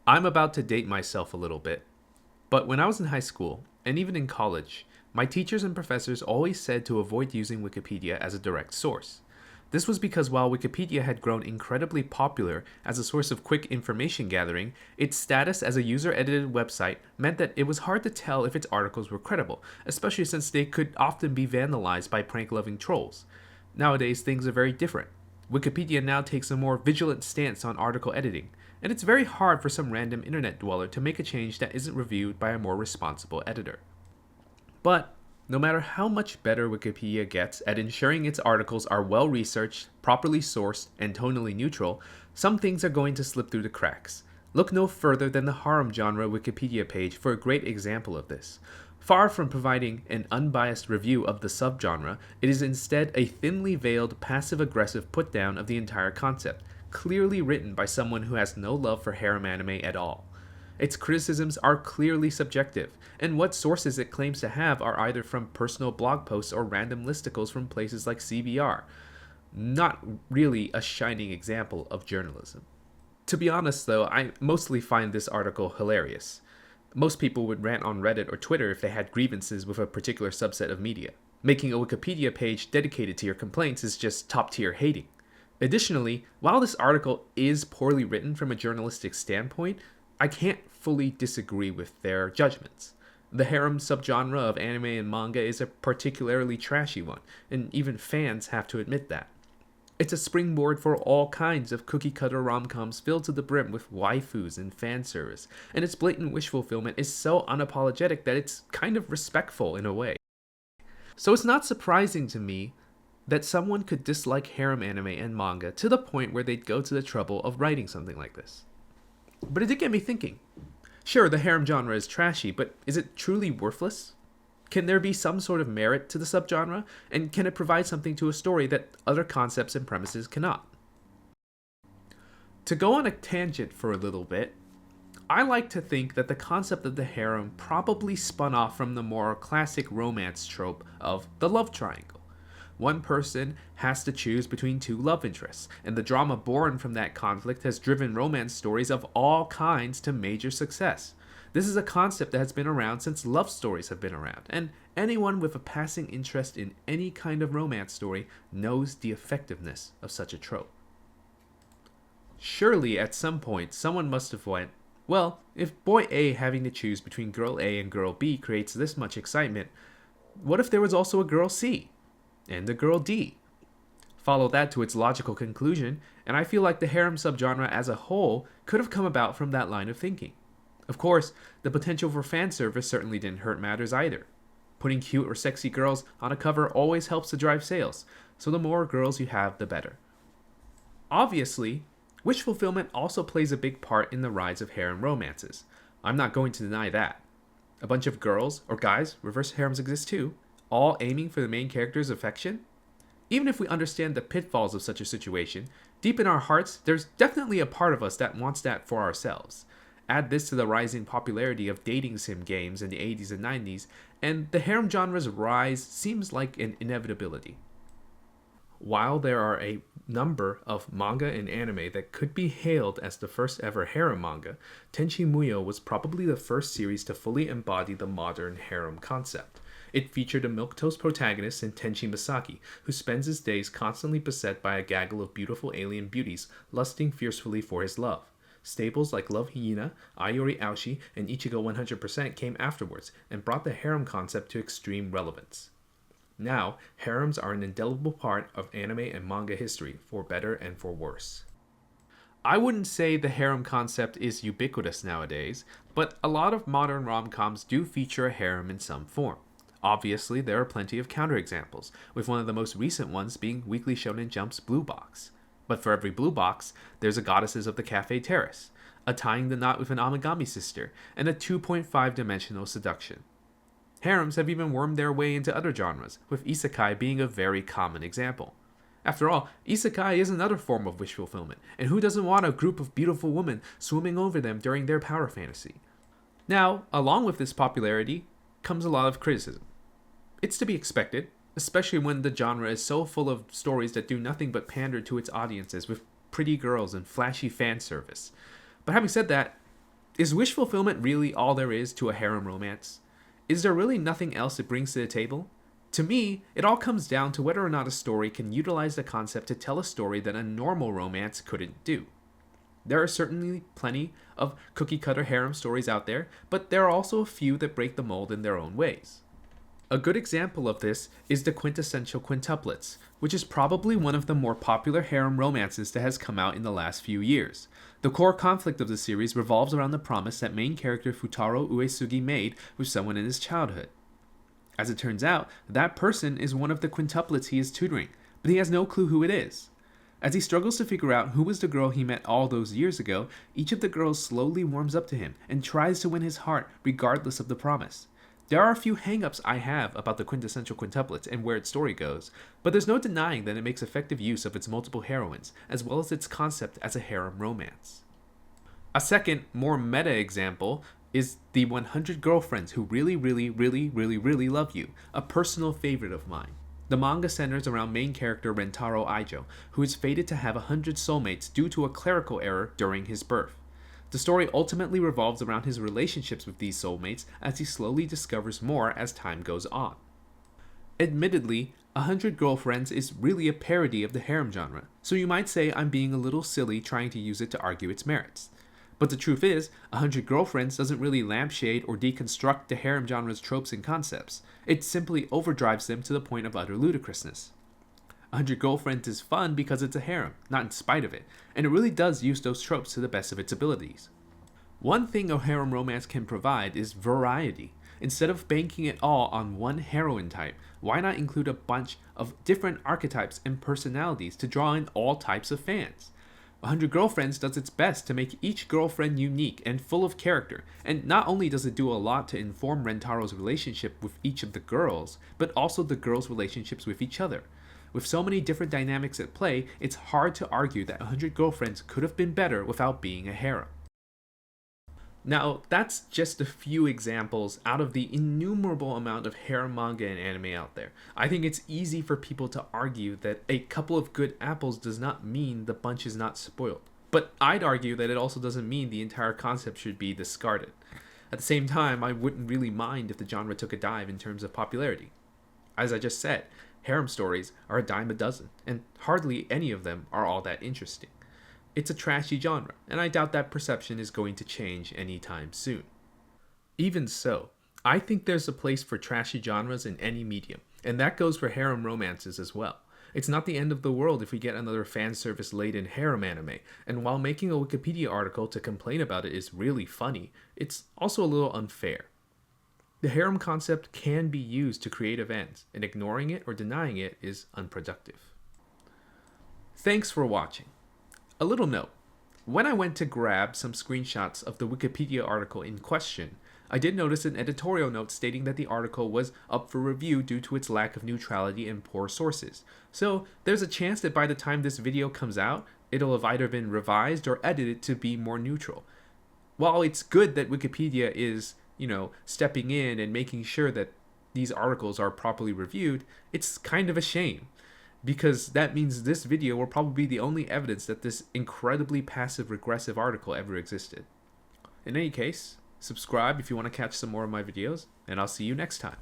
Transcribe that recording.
I'm about to date myself a little bit, but when I was in high school, and even in college, my teachers and professors always said to avoid using Wikipedia as a direct source. This was because while Wikipedia had grown incredibly popular as a source of quick information gathering, its status as a user edited website meant that it was hard to tell if its articles were credible, especially since they could often be vandalized by prank loving trolls. Nowadays, things are very different. Wikipedia now takes a more vigilant stance on article editing, and it's very hard for some random internet dweller to make a change that isn't reviewed by a more responsible editor. But no matter how much better Wikipedia gets at ensuring its articles are well researched, properly sourced, and tonally neutral, some things are going to slip through the cracks. Look no further than the harem genre Wikipedia page for a great example of this. Far from providing an unbiased review of the subgenre, it is instead a thinly veiled, passive aggressive putdown of the entire concept, clearly written by someone who has no love for harem anime at all. Its criticisms are clearly subjective, and what sources it claims to have are either from personal blog posts or random listicles from places like CBR. Not really a shining example of journalism. To be honest, though, I mostly find this article hilarious. Most people would rant on Reddit or Twitter if they had grievances with a particular subset of media. Making a Wikipedia page dedicated to your complaints is just top tier hating. Additionally, while this article is poorly written from a journalistic standpoint, I can't fully disagree with their judgments. The harem subgenre of anime and manga is a particularly trashy one, and even fans have to admit that. It's a springboard for all kinds of cookie-cutter rom-coms filled to the brim with waifus and fan service, and its blatant wish fulfillment is so unapologetic that it's kind of respectful in a way. So it's not surprising to me that someone could dislike harem anime and manga to the point where they'd go to the trouble of writing something like this. But it did get me thinking. Sure, the harem genre is trashy, but is it truly worthless? Can there be some sort of merit to the subgenre, and can it provide something to a story that other concepts and premises cannot? To go on a tangent for a little bit, I like to think that the concept of the harem probably spun off from the more classic romance trope of the love triangle. One person has to choose between two love interests, and the drama born from that conflict has driven romance stories of all kinds to major success. This is a concept that has been around since love stories have been around, and anyone with a passing interest in any kind of romance story knows the effectiveness of such a trope. Surely at some point someone must have went, well, if boy A having to choose between girl A and girl B creates this much excitement, what if there was also a girl C? And a girl D? Follow that to its logical conclusion, and I feel like the harem subgenre as a whole could have come about from that line of thinking. Of course, the potential for fan service certainly didn't hurt matters either. Putting cute or sexy girls on a cover always helps to drive sales, so the more girls you have, the better. Obviously, wish fulfillment also plays a big part in the rise of harem romances. I'm not going to deny that. A bunch of girls, or guys, reverse harems exist too, all aiming for the main character's affection? Even if we understand the pitfalls of such a situation, deep in our hearts, there's definitely a part of us that wants that for ourselves. Add this to the rising popularity of dating sim games in the 80s and 90s, and the harem genre's rise seems like an inevitability. While there are a number of manga and anime that could be hailed as the first ever harem manga, Tenchi Muyo was probably the first series to fully embody the modern harem concept. It featured a milquetoast protagonist in Tenchi Masaki, who spends his days constantly beset by a gaggle of beautiful alien beauties lusting fiercely for his love. Staples like Love Hyena, Ayori Aoshi, and Ichigo 100% came afterwards and brought the harem concept to extreme relevance. Now, harems are an indelible part of anime and manga history, for better and for worse. I wouldn't say the harem concept is ubiquitous nowadays, but a lot of modern rom-coms do feature a harem in some form. Obviously, there are plenty of counterexamples, with one of the most recent ones being Weekly Shonen Jump's Blue Box. But for every blue box, there's a Goddesses of the Cafe Terrace, a Tying the Knot with an Amigami Sister, and a 2.5-dimensional seduction. Harems have even wormed their way into other genres, with isekai being a very common example. After all, isekai is another form of wish fulfillment, and who doesn't want a group of beautiful women swimming over them during their power fantasy? Now, along with this popularity comes a lot of criticism. It's to be expected, especially when the genre is so full of stories that do nothing but pander to its audiences with pretty girls and flashy fan service. But having said that, Is wish fulfillment really all there is to a harem romance? Is there really nothing else it brings to the table? To me, it all comes down to whether or not a story can utilize the concept to tell a story that a normal romance couldn't do. There are certainly plenty of cookie cutter harem stories out there, but there are also a few that break the mold in their own ways. A good example of this is the quintessential quintuplets, which is probably one of the more popular harem romances that has come out in the last few years. The core conflict of the series revolves around the promise that main character Futaro Uesugi made with someone in his childhood. As it turns out, that person is one of the quintuplets he is tutoring, but he has no clue who it is. As he struggles to figure out who was the girl he met all those years ago, each of the girls slowly warms up to him and tries to win his heart regardless of the promise. There are a few hang-ups I have about the quintessential quintuplets and where its story goes, but there's no denying that it makes effective use of its multiple heroines, as well as its concept as a harem romance. A second, more meta example is the 100 Girlfriends Who Really Love You, a personal favorite of mine. The manga centers around main character Rentaro Aijo, who is fated to have 100 soulmates due to a clerical error during his birth. The story ultimately revolves around his relationships with these soulmates as he slowly discovers more as time goes on. Admittedly, 100 Girlfriends is really a parody of the harem genre, so you might say I'm being a little silly trying to use it to argue its merits. But the truth is, 100 Girlfriends doesn't really lampshade or deconstruct the harem genre's tropes and concepts. It simply overdrives them to the point of utter ludicrousness. 100 Girlfriends is fun because it's a harem, not in spite of it, and it really does use those tropes to the best of its abilities. One thing a harem romance can provide is variety. Instead of banking it all on one heroine type, why not include a bunch of different archetypes and personalities to draw in all types of fans? 100 Girlfriends does its best to make each girlfriend unique and full of character, and not only does it do a lot to inform Rentaro's relationship with each of the girls, but also the girls' relationships with each other. With so many different dynamics at play, it's hard to argue that 100 Girlfriends could have been better without being a harem. Now, that's just a few examples out of the innumerable amount of harem manga and anime out there. I think it's easy for people to argue that a couple of good apples does not mean the bunch is not spoiled. But I'd argue that it also doesn't mean the entire concept should be discarded. At the same time, I wouldn't really mind if the genre took a dive in terms of popularity. As I just said, harem stories are a dime a dozen, and hardly any of them are all that interesting. It's a trashy genre, and I doubt that perception is going to change anytime soon. Even so, I think there's a place for trashy genres in any medium, and that goes for harem romances as well. It's not the end of the world if we get another fanservice-laden harem anime, and while making a Wikipedia article to complain about it is really funny, it's also a little unfair. The harem concept can be used to creative ends, and ignoring it or denying it is unproductive. Thanks for watching. A little note, when I went to grab some screenshots of the Wikipedia article in question, I did notice an editorial note stating that the article was up for review due to its lack of neutrality and poor sources. So there's a chance that by the time this video comes out, it'll have either been revised or edited to be more neutral. While it's good that Wikipedia is, stepping in and making sure that these articles are properly reviewed, it's kind of a shame. Because that means this video will probably be the only evidence that this incredibly passive-regressive article ever existed. In any case, subscribe if you want to catch some more of my videos, and I'll see you next time.